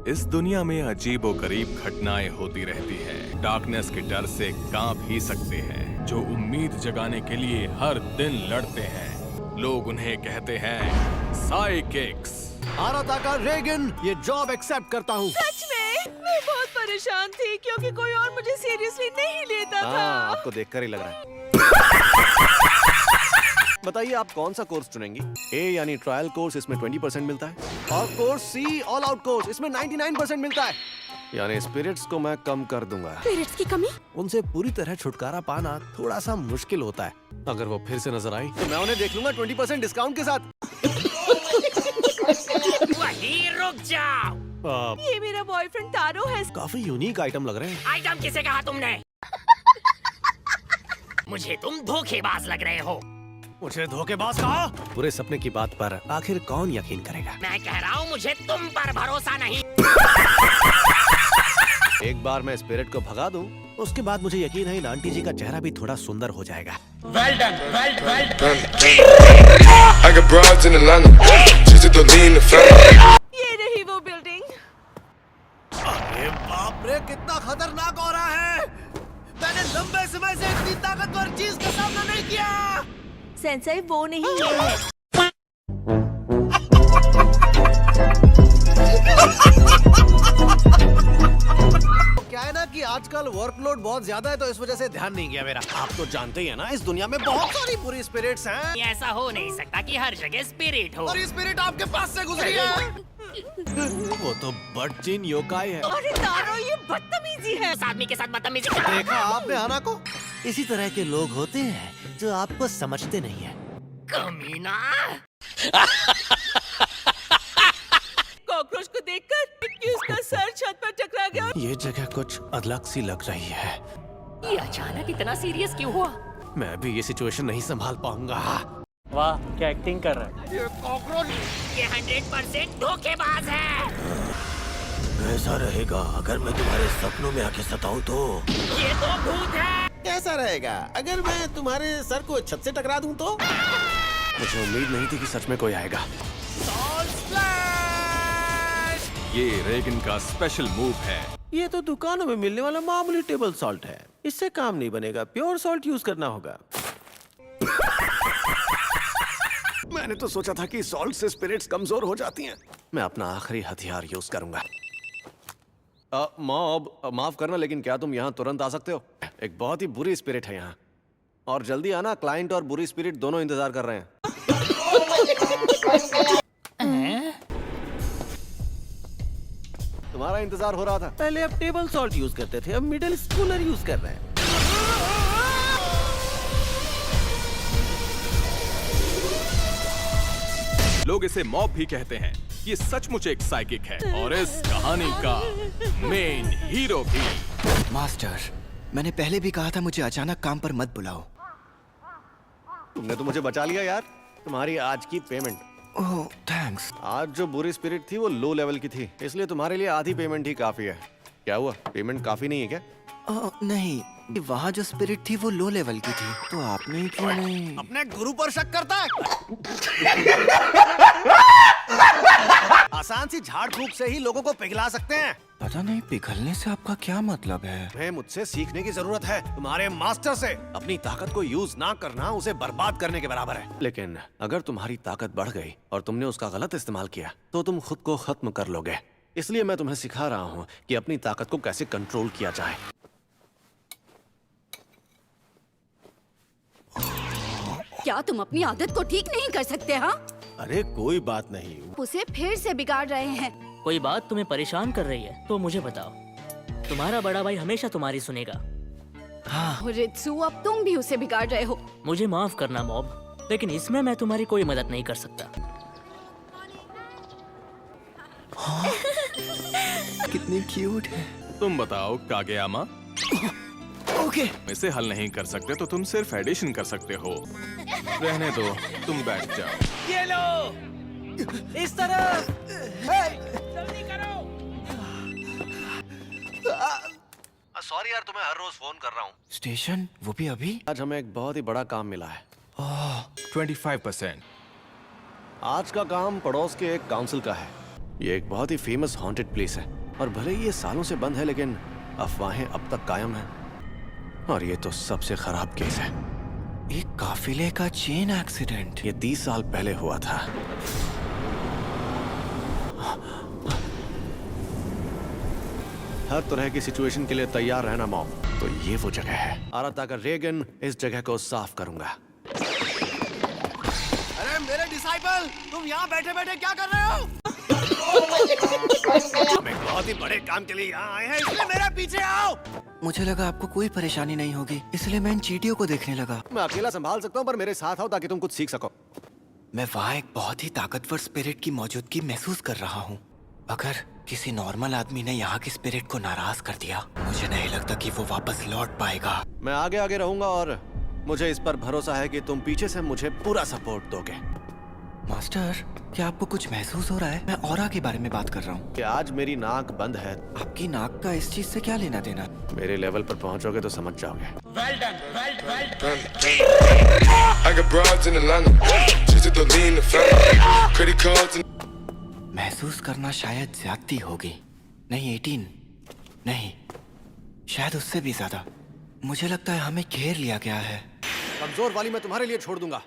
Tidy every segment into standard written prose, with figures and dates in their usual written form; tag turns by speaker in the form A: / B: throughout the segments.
A: इस दुनिया में अजीबोगरीब घटनाएं होती रहती हैं। डार्कनेस के डर से कांप ही सकते हैं जो उम्मीद जगाने के लिए हर दिन लड़ते हैं। लोग उन्हें कहते हैं साइकिक्स।
B: आराताका रेगन, ये जॉब एक्सेप्ट करता हूँ।
C: सच में मैं बहुत परेशान थी क्योंकि कोई और मुझे सीरियसली नहीं लेता था।
B: आपको देखकर ही लग रहा है। बताइए आप कौन सा कोर्स चुनेंगी? ए यानी ट्रायल कोर्स, इसमें 20% मिलता है, और course see all out course, इसमें 99% मिलता है। यानी स्पिरिट्स को मैं कम कर दूंगा।
C: स्पिरिट्स की कमी?
B: उनसे पूरी तरह छुटकारा पाना थोड़ा सा मुश्किल होता है। अगर वो फिर से नजर आई तो मैं उन्हें देख लूंगा 20% डिस्काउंट के साथ।
D: वहीं रुक जाओ।
C: ये मेरा बॉयफ्रेंड तारो है।
B: काफी यूनिक आइटम लग रहे हैं।
D: आइटम किसे कहा तुमने? मुझे तुम धोखेबाज लग रहे हो।
B: मुझे धोखेबाज कहा? बुरे सपने की बात पर आखिर कौन यकीन करेगा?
D: मैं कह रहा हूँ मुझे तुम पर भरोसा नहीं।
B: एक बार मैं स्पिरिट को भगा दूं, उसके बाद मुझे यकीन है इन आंटी जी का चेहरा भी थोड़ा सुंदर हो जाएगा।
D: Well done, well done.
E: I got broads in Atlanta, just to lean the family.
C: ये रही वो बिल्डिंग।
B: अरे बाप रे, कितना खतरनाक हो रहा है। मैंने लंबे समय से इतनी ताकतवर चीज का सामना नहीं किया।
C: सेंसेई वो नहीं है।
B: क्या है ना कि आजकल वर्कलोड बहुत ज्यादा है, तो इस वजह से ध्यान नहीं गया मेरा। आप तो जानते ही है ना, इस दुनिया में बहुत सारी बुरी स्पिरिट्स हैं।
D: ऐसा हो नहीं सकता कि हर जगह स्पिरिट हो।
B: और ये स्पिरिट आपके पास से गुजरी है। वो तो बटचिन योकाई है।
C: अरे तारो, ये बदतमीजी है।
D: उस आदमी के साथ बदतमीजी।
B: देखा आपने हाना को? इसी तरह के लोग होते हैं जो आपको समझते नहीं है।
D: कमीना।
C: कॉकरोच को देखकर कि उसका सर छत पर टकरा गया।
B: ये जगह कुछ अलग सी लग रही है।
D: ये अचानक इतना सीरियस क्यों हुआ?
B: मैं भी ये सिचुएशन नहीं संभाल पाऊंगा।
F: वाह, क्या एक्टिंग कर रहा है।
D: ये कॉकरोच, ये 100% धोखेबाज है।
B: कैसा रहेगा अगर मैं तुम्हारे सपनों में आके सताऊं तो?
D: ये तो भूत है।
G: कैसा रहेगा अगर मैं तुम्हारे सर को छत से टकरा दूं तो?
B: मुझे उम्मीद नहीं थी कि सच में कोई आएगा।
A: ये रेगन का स्पेशल मूव है।
G: ये तो दुकानों में मिलने वाला मामूली टेबल सॉल्ट है, इससे काम नहीं बनेगा। प्योर सॉल्ट यूज करना होगा।
B: मैंने तो सोचा था कि सॉल्ट से स्पिरिट्स कमजोर हो जाती हैं। मैं अपना आखिरी हथियार यूज करूंगा। मॉब, माफ करना, लेकिन क्या तुम यहाँ तुरंत आ सकते हो? एक बहुत ही बुरी स्पिरिट है यहाँ, और जल्दी आना। क्लाइंट और बुरी स्पिरिट दोनों इंतजार कर रहे हैं। तुम्हारा इंतजार हो रहा था।
G: पहले अब टेबल सॉल्ट यूज करते थे, अब मिडिल स्कूलर यूज कर रहे हैं।
A: लोग इसे मॉब भी कहते हैं। ये सचमुच एक साइकिक है और इस कहानी का मेन हीरो भी।
H: मास्टर, मैंने पहले भी कहा था मुझे अचानक काम पर मत बुलाओ।
B: तुमने तो मुझे बचा लिया यार। तुम्हारी आज की पेमेंट।
H: ओह, थैंक्स।
B: आज जो बुरी स्पिरिट थी वो लो लेवल की थी, इसलिए तुम्हारे लिए आधी पेमेंट ही काफी है। क्या हुआ, पेमेंट काफी नहीं है क्या?
H: नहीं, वहाँ जो स्पिरिट थी वो लो लेवल की थी, तो आपने ही क्यों नहीं?
B: अपने गुरु पर शक करता है। आसान सी झाड़ फूक से ही लोगों को पिघला सकते हैं।
H: पता नहीं पिघलने से आपका क्या मतलब है?
B: तुम्हें मुझसे सीखने की जरूरत है, तुम्हारे मास्टर से। अपनी ताकत को यूज ना करना उसे बर्बाद करने के बराबर है। लेकिन अगर तुम्हारी ताकत बढ़ गई और तुमने उसका गलत इस्तेमाल किया तो तुम खुद को खत्म कर लोगे। इसलिए मैं तुम्हें सिखा रहा हूँ कि अपनी ताकत को कैसे कंट्रोल किया जाए।
I: क्या तुम अपनी आदत को ठीक नहीं कर सकते? हाँ,
G: अरे कोई बात नहीं।
I: उसे फिर से बिगाड़ रहे हैं।
F: कोई बात तुम्हें परेशान कर रही है तो मुझे बताओ। तुम्हारा बड़ा भाई हमेशा तुम्हारी सुनेगा।
I: रित्सु, अब तुम भी उसे बिगाड़ रहे हो।
F: मुझे माफ करना मॉब, लेकिन इसमें मैं तुम्हारी कोई मदद नहीं कर सकता।
H: कितनी क्यूट है।
A: तुम बताओ कागेयामा।
H: ओके।
A: इसे हल नहीं कर सकते तो तुम सिर्फ एडिशन कर सकते हो। रहने दो, तुम बैठ जाओ।
D: ये लो,
G: इस तरह।
D: जल्दी करो।
B: सॉरी यार, तुम्हें हर रोज फोन कर रहा हूँ।
H: स्टेशन, वो भी अभी?
B: आज हमें एक बहुत ही बड़ा काम मिला है।
A: 25%।
B: आज का काम पड़ोस के एक काउंसिल का है। ये एक बहुत ही फेमस हॉन्टेड प्लेस है। और भले ही ये सालों से बंद है, लेकिन अफवाहें अब तक कायम हैं। और ये तो सबसे खराब केस है।
H: एक काफिले का चेन एक्सीडेंट।
B: ये 30 साल पहले हुआ था। हर तरह की सिचुएशन के लिए तैयार रहना मॉम। तो ये वो जगह है। आरातागा रेगन इस जगह को साफ करूंगा। अरे मेरे डिसाइपल, तुम यहाँ बैठे बैठे क्या कर रहे हो? हम एक बहुत ही बड़े काम के लिए यहाँ आए हैं, इसलिए मेरे पीछे आओ।
H: मुझे लगा आपको कोई परेशानी नहीं होगी, इसलिए मैं इन चींटियों को देखने लगा।
B: मैं अकेला संभाल सकता हूँ, पर मेरे साथ आओ ताकि तुम कुछ सीख सको।
H: मैं वहाँ एक बहुत ही ताकतवर स्पिरिट की मौजूदगी महसूस कर रहा हूँ। अगर किसी नॉर्मल आदमी ने यहाँ की स्पिरिट को नाराज कर दिया, मुझे नहीं लगता कि वो वापस लौट पाएगा।
B: मैं आगे आगे रहूंगा और मुझे इस पर भरोसा है कि तुम पीछे से मुझे पूरा सपोर्ट दोगे।
H: मास्टर, क्या आपको कुछ महसूस हो रहा है? मैं ऑरा के बारे में बात कर रहा हूँ।
B: कि आज मेरी नाक बंद है।
H: आपकी नाक का इस चीज से क्या लेना देना?
B: मेरे लेवल पर पहुंचोगे तो समझ जाओगे।
E: I got broads in Atlanta. Just to lean the family. Credit cards and
H: महसूस करना शायद ज्यादती होगी। नहीं 18, नहीं, शायद उससे भी ज्यादा। मुझे लगता है हमें घेर लिया गया है।
B: कमजोर वाली मैं तुम्हारे लिए छोड़ दूंगा।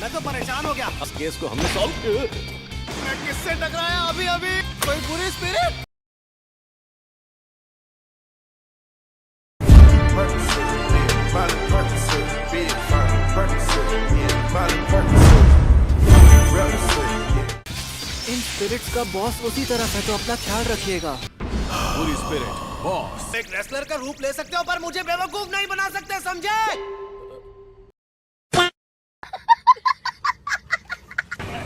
B: मैं तो परेशान हो गया। इस केस को हमने सॉल्व किया। मैं किससे टकराया अभी अभी? कोई बुरी स्पिरिट?
H: इन स्पिरिट्स का बॉस उसी तरफ है, तो अपना ख्याल रखिएगा।
A: पूरी स्पिरिट बॉस।
B: एक रेसलर का रूप ले सकते हो, पर मुझे बेवकूफ नहीं बना सकते, समझे?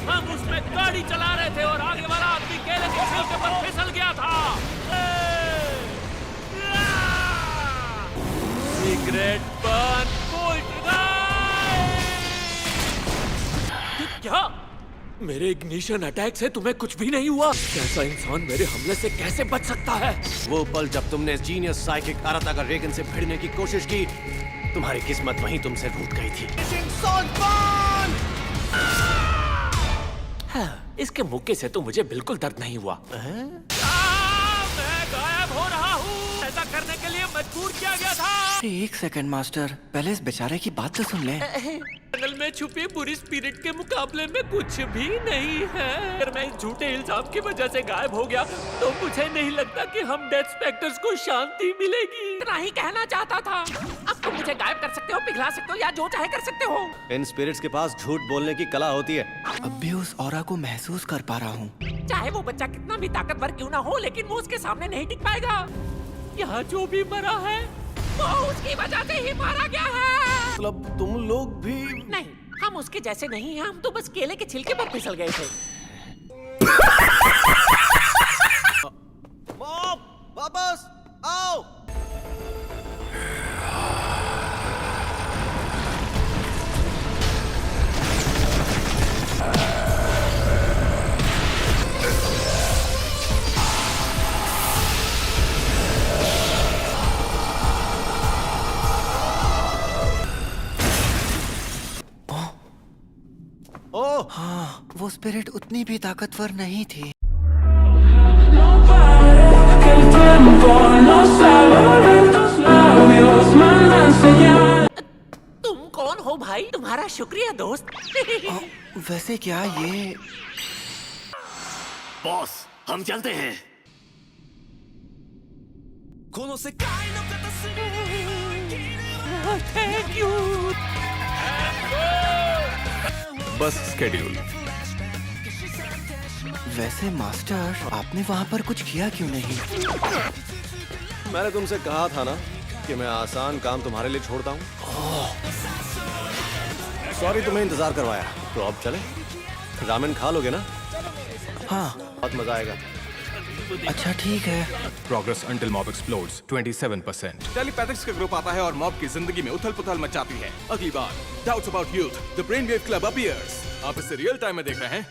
F: हम उसमें गाड़ी चला रहे थे और आगे वाला आदमी केले के छिलके पर फिसल गया था। सिगरेट बन क्या? मेरे इग्निशन अटैक से तुम्हें कुछ भी नहीं हुआ? कैसा इंसान मेरे हमले से कैसे बच सकता है?
B: वो पल जब तुमने जीनियस साइकिक आरातागा रेगन से भिड़ने की कोशिश की, तुम्हारी किस्मत वहीं तुमसे रूठ गई थी।
F: हाँ, इसके मुक्के से तो मुझे बिल्कुल दर्द नहीं हुआ। मैं गायब हो रहा हूँ। ऐसा करने के लिए मजबूर किया गया था।
H: एक सेकंड मास्टर, पहले इस बेचारे की बात तो सुन ले।
F: जंगल में छुपी बुरी स्पिरिट के मुकाबले में कुछ भी नहीं है। अगर मैं इस झूठे इल्जाम की वजह से गायब हो गया, तो मुझे नहीं लगता कि हम डेथ स्पेक्टर्स को शांति मिलेगी। इतना ही कहना चाहता था। अब तुम मुझे गायब कर सकते हो, पिघला सकते हो या जो चाहे कर सकते हो।
B: इन स्पिरिट्स के पास झूठ बोलने की कला होती है।
H: अब भी उस ऑरा को महसूस कर पा रहा हूँ।
F: चाहे वो बच्चा कितना भी ताकतवर क्यों ना हो, लेकिन वो उसके सामने नहीं टिक पाएगा। यहाँ जो भी मरा है, वो उसकी वजह से ही मारा गया है।
B: मतलब तुम लोग भी?
F: नहीं, हम उसके जैसे नहीं हैं। हम तो बस केले के छिलके पर फिसल गए थे।
B: मॉम, वापस आओ। ओह,
H: हाँ, वो स्पिरिट उतनी भी ताकतवर नहीं थी।
F: तुम कौन हो भाई? तुम्हारा शुक्रिया दोस्त।
H: वैसे क्या ये?
B: बॉस, हम चलते हैं।
F: Thank you.
A: बस स्केड्यूल।
H: वैसे मास्टर, आपने वहाँ पर कुछ किया क्यों नहीं?
B: मैंने तुमसे कहा था ना कि मैं आसान काम तुम्हारे लिए छोड़ता हूँ। सॉरी तुम्हें इंतजार करवाया। तो अब चले? रामेन खा लोगे ना?
H: हाँ।
B: बहुत मजा आएगा।
H: अच्छा ठीक है।
A: Progress until mob explodes 27%।
J: टेलीपैथिक्स का ग्रुप आता है और मॉब की जिंदगी में उथल पुथल मचाती है। अगली बार doubts about youth, the brain wave club appears.
A: आप इसे रियल टाइम में देख रहे हैं।